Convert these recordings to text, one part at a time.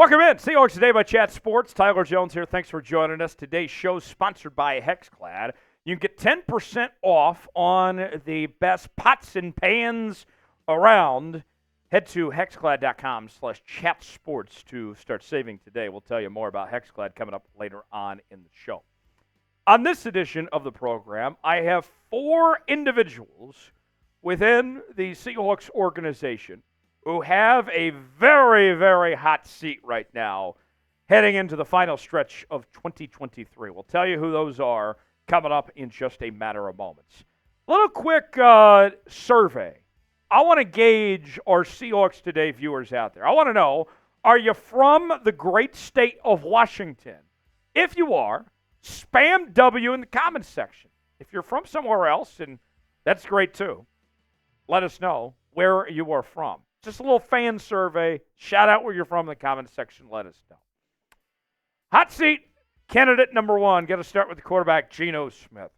Welcome in. Seahawks Today by Chat Sports. Tyler Jones here. Thanks for joining us. Today's show is sponsored by Hexclad. You can get 10% off on the best pots and pans around. Head to hexclad.com/chatsports to start saving today. We'll tell you more about Hexclad coming up later on in the show. On this edition of the program, I have four individuals within the Seahawks organization who have a very, very hot seat right now heading into the final stretch of 2023. We'll tell you who those are coming up in just a matter of moments. A little quick survey. I want to gauge our Seahawks Today viewers out there. I want to know, are you from the great state of Washington? If you are, spam W in the comments section. If you're from somewhere else, and that's great too, let us know where you are from. Just a little fan survey. Shout out where you're from in the comments section. Let us know. Hot seat candidate number one. Got to start with the quarterback, Geno Smith.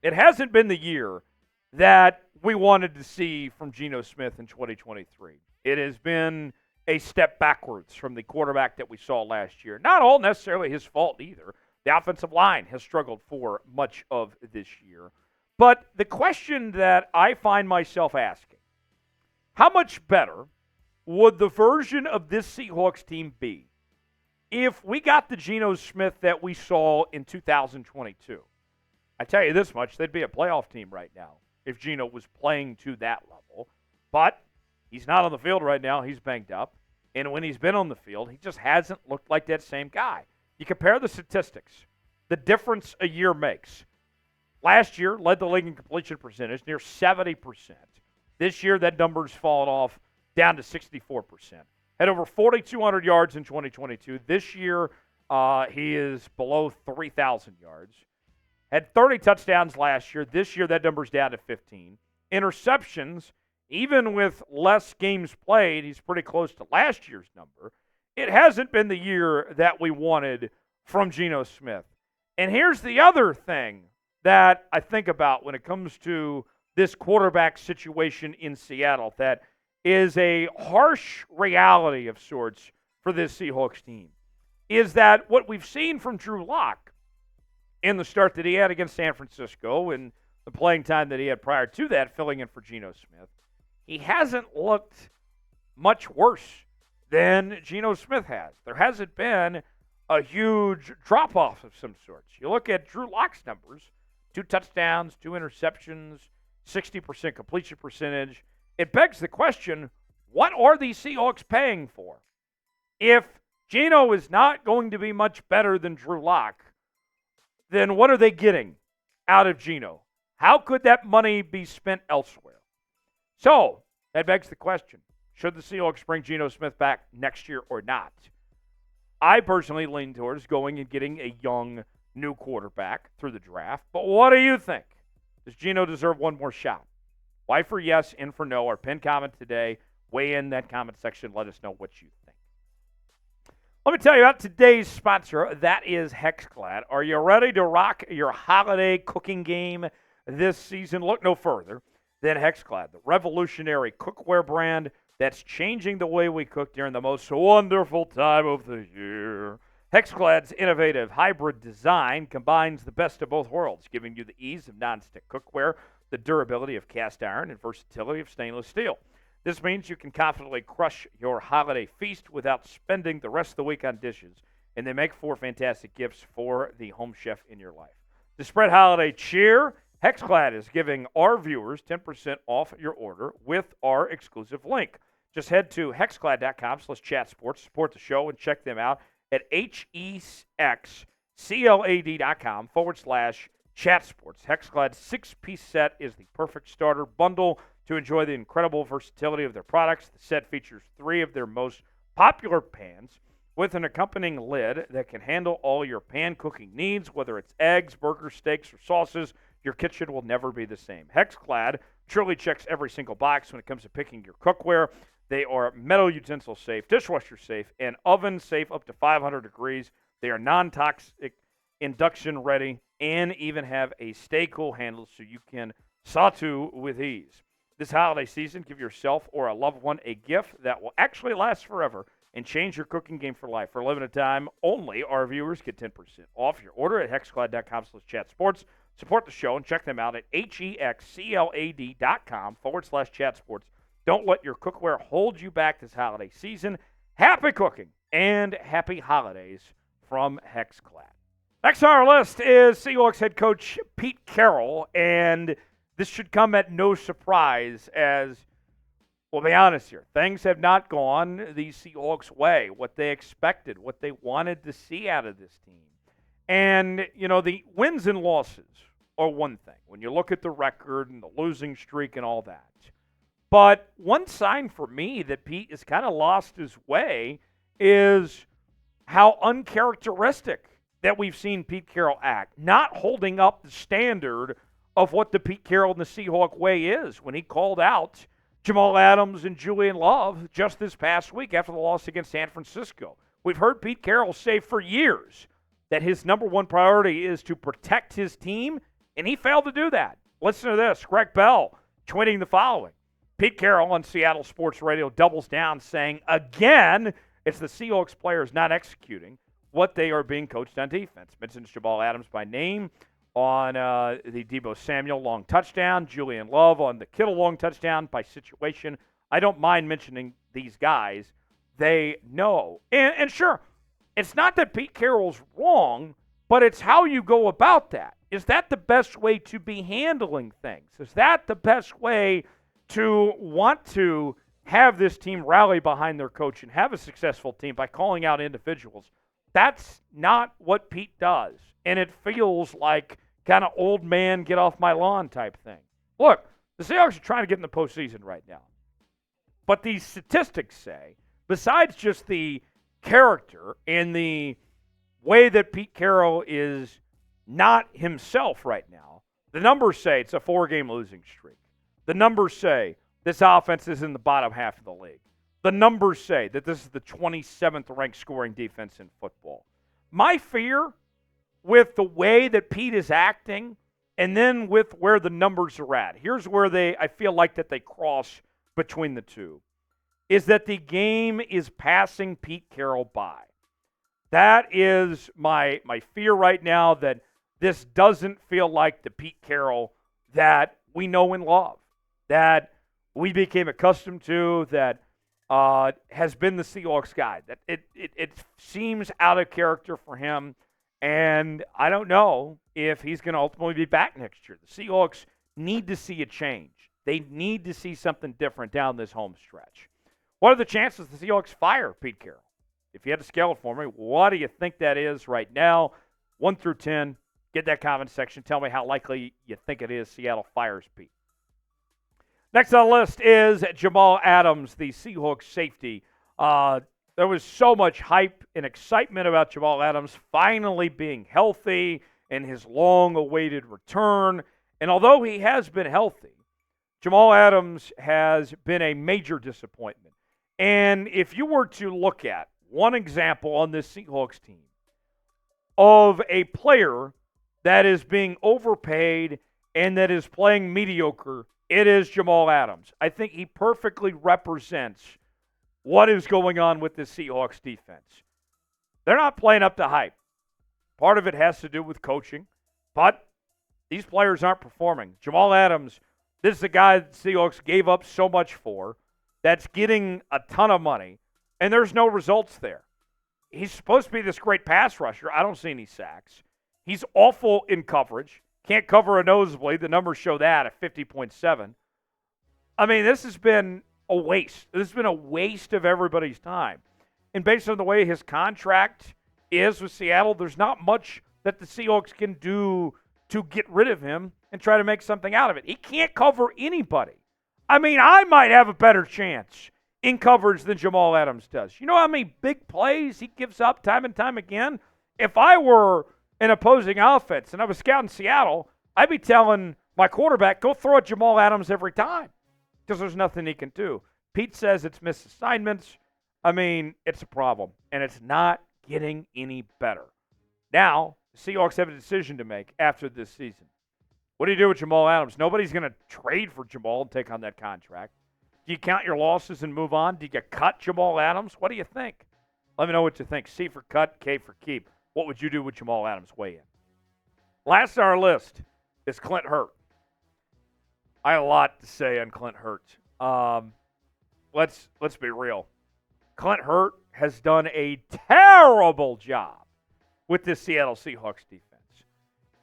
It hasn't been the year that we wanted to see from Geno Smith in 2023. It has been a step backwards from the quarterback that we saw last year. Not all necessarily his fault either. The offensive line has struggled for much of this year. But the question that I find myself asking, how much better would the version of this Seahawks team be if we got the Geno Smith that we saw in 2022? I tell you this much, they'd be a playoff team right now if Geno was playing to that level. But he's not on the field right now. He's banged up. And when he's been on the field, he just hasn't looked like that same guy. You compare the statistics, the difference a year makes. Last year, led the league in completion percentage, near 70%. This year, that number's fallen off down to 64%. Had over 4,200 yards in 2022. This year, he is below 3,000 yards. Had 30 touchdowns last year. This year, that number's down to 15. Interceptions, even with less games played, he's pretty close to last year's number. It hasn't been the year that we wanted from Geno Smith. And here's the other thing that I think about when it comes to this quarterback situation in Seattle that is a harsh reality of sorts for this Seahawks team, is that what we've seen from Drew Lock in the start that he had against San Francisco and the playing time that he had prior to that, filling in for Geno Smith, he hasn't looked much worse than Geno Smith has. There hasn't been a huge drop-off of some sorts. You look at Drew Lock's numbers, 2 touchdowns, 2 interceptions, 60% completion percentage. It begs the question, what are these Seahawks paying for? If Geno is not going to be much better than Drew Lock, then what are they getting out of Geno? How could that money be spent elsewhere? So, that begs the question, should the Seahawks bring Geno Smith back next year or not? I personally lean towards going and getting a young new quarterback through the draft. But what do you think? Does Geno deserve one more shot? Y for yes, N for no. Our pinned comment today. Weigh in that comment section. Let us know what you think. Let me tell you about today's sponsor. That is Hexclad. Are you ready to rock your holiday cooking game this season? Look no further than Hexclad, the revolutionary cookware brand that's changing the way we cook during the most wonderful time of the year. Hexclad's innovative hybrid design combines the best of both worlds, giving you the ease of nonstick cookware, the durability of cast iron, and versatility of stainless steel. This means you can confidently crush your holiday feast without spending the rest of the week on dishes, and they make for fantastic gifts for the home chef in your life. To spread holiday cheer, Hexclad is giving our viewers 10% off your order with our exclusive link. Just head to hexclad.com/chatsports, support the show, and check them out at hexclad.com/chatsports. Hexclad's 6-piece set is the perfect starter bundle to enjoy the incredible versatility of their products. The set features 3 of their most popular pans with an accompanying lid that can handle all your pan cooking needs, whether it's eggs, burgers, steaks, or sauces. Your kitchen will never be the same. Hexclad truly checks every single box when it comes to picking your cookware. They are metal utensil safe, dishwasher safe, and oven safe up to 500 degrees. They are non-toxic, induction ready, and even have a stay cool handle so you can saute with ease. This holiday season, give yourself or a loved one a gift that will actually last forever. and change your cooking game for life. For a limited time only, our viewers get 10% off your order at hexclad.com/chatsports. Support the show and check them out at hexclad.com/chatsports. Don't let your cookware hold you back this holiday season. Happy cooking and happy holidays from Hexclad. Next on our list is Seahawks head coach Pete Carroll, and this should come at no surprise as, we'll be honest here, things have not gone the Seahawks' way, what they expected, what they wanted to see out of this team. And, the wins and losses are one thing when you look at the record and the losing streak and all that. But one sign for me that Pete has kind of lost his way is how uncharacteristic that we've seen Pete Carroll act, not holding up the standard of what the Pete Carroll and the Seahawk way is when he called out Jamal Adams and Julian Love just this past week after the loss against San Francisco. We've heard Pete Carroll say for years that his number one priority is to protect his team, and he failed to do that. Listen to this. Greg Bell tweeting the following. Pete Carroll on Seattle Sports Radio doubles down, saying, again, it's the Seahawks players not executing what they are being coached on defense. Mentions Jamal Adams by name on the Deebo Samuel long touchdown, Julian Love on the Kittle long touchdown by situation. I don't mind mentioning these guys. They know. And sure, it's not that Pete Carroll's wrong, but it's how you go about that. Is that the best way to be handling things? Is that the best way to want to have this team rally behind their coach and have a successful team by calling out individuals? That's not what Pete does. And it feels like kind of old man, get off my lawn type thing. Look, the Seahawks are trying to get in the postseason right now. But these statistics say, besides just the character and the way that Pete Carroll is not himself right now, the numbers say it's a 4-game losing streak. The numbers say this offense is in the bottom half of the league. The numbers say that this is the 27th ranked scoring defense in football. My fear with the way that Pete is acting and then with where the numbers are at, here's where I feel like that they cross between the two, is that the game is passing Pete Carroll by. That is my fear right now, that this doesn't feel like the Pete Carroll that we know and love, that we became accustomed to, that has been the Seahawks guy. That it seems out of character for him, and I don't know if he's going to ultimately be back next year. The Seahawks need to see a change. They need to see something different down this home stretch. What are the chances the Seahawks fire Pete Carroll? If you had to scale it for me, what do you think that is right now? 1 through 10. Get that comment section. Tell me how likely you think it is Seattle fires Pete. Next on the list is Jamal Adams, the Seahawks safety. There was so much hype and excitement about Jamal Adams finally being healthy and his long-awaited return. And although he has been healthy, Jamal Adams has been a major disappointment. And if you were to look at one example on this Seahawks team of a player that is being overpaid and that is playing mediocre, it is Jamal Adams. I think he perfectly represents what is going on with the Seahawks defense. They're not playing up to hype. Part of it has to do with coaching, but these players aren't performing. Jamal Adams, this is a guy that the Seahawks gave up so much for, that's getting a ton of money, and there's no results there. He's supposed to be this great pass rusher. I don't see any sacks. He's awful in coverage. Can't cover a nosebleed. The numbers show that at 50.7. I mean, this has been a waste. This has been a waste of everybody's time. And based on the way his contract is with Seattle, there's not much that the Seahawks can do to get rid of him and try to make something out of it. He can't cover anybody. I mean, I might have a better chance in coverage than Jamal Adams does. You know how many big plays he gives up time and time again? If I were an opposing offense and I was scouting Seattle, I'd be telling my quarterback, go throw at Jamal Adams every time because there's nothing he can do. Pete says it's missed assignments. I mean, it's a problem, and it's not getting any better. Now, the Seahawks have a decision to make after this season. What do you do with Jamal Adams? Nobody's going to trade for Jamal and take on that contract. Do you count your losses and move on? Do you cut Jamal Adams? What do you think? Let me know what you think. C for cut, K for keep. What would you do with Jamal Adams? Weigh in. Last on our list is Clint Hurtt. I had a lot to say on Clint Hurtt. Let's be real. Clint Hurtt has done a terrible job with this Seattle Seahawks defense.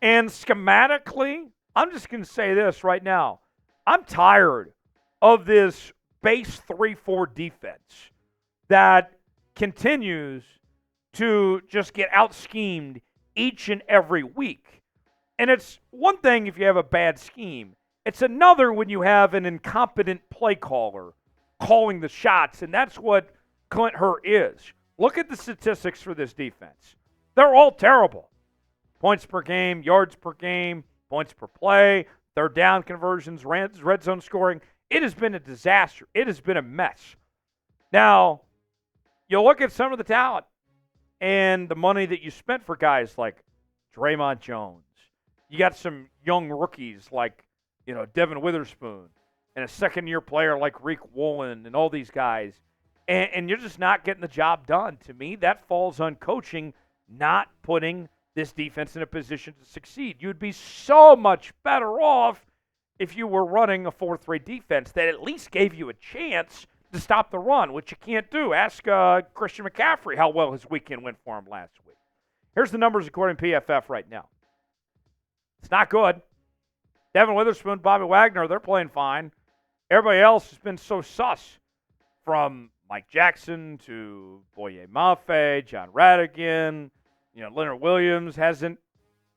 And schematically, I'm just going to say this right now. I'm tired of this base 3-4 defense that continues to just get out-schemed each and every week. And it's one thing if you have a bad scheme. It's another when you have an incompetent play caller calling the shots, and that's what Clint Hurtt is. Look at the statistics for this defense. They're all terrible. Points per game, yards per game, points per play, third down conversions, red zone scoring. It has been a disaster. It has been a mess. Now, you look at some of the talent and the money that you spent for guys like Draymond Jones. You got some young rookies like, Devon Witherspoon and a second-year player like Reek Woolen and all these guys. And you're just not getting the job done. To me, that falls on coaching, not putting this defense in a position to succeed. You'd be so much better off if you were running a 4-3 defense that at least gave you a chance to stop the run, which you can't do. Ask Christian McCaffrey how well his weekend went for him last week. Here's the numbers according to PFF right now. It's not good. Devon Witherspoon, Bobby Wagner, they're playing fine. Everybody else has been so sus, from Mike Jackson to Boye Mafe, Jon Rhattigan. Leonard Williams hasn't,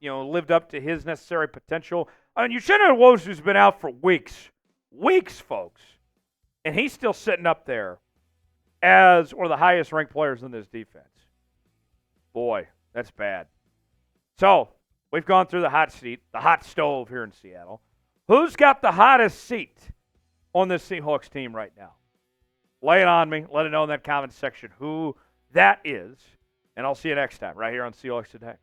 lived up to his necessary potential. I mean, Uchenna and Nwosu's been out for weeks, folks, and he's still sitting up there as one of the highest-ranked players in this defense. Boy, that's bad. So, we've gone through the hot seat, the hot stove here in Seattle. Who's got the hottest seat on this Seahawks team right now? Lay it on me. Let it know in that comment section who that is. And I'll see you next time right here on Seahawks Today.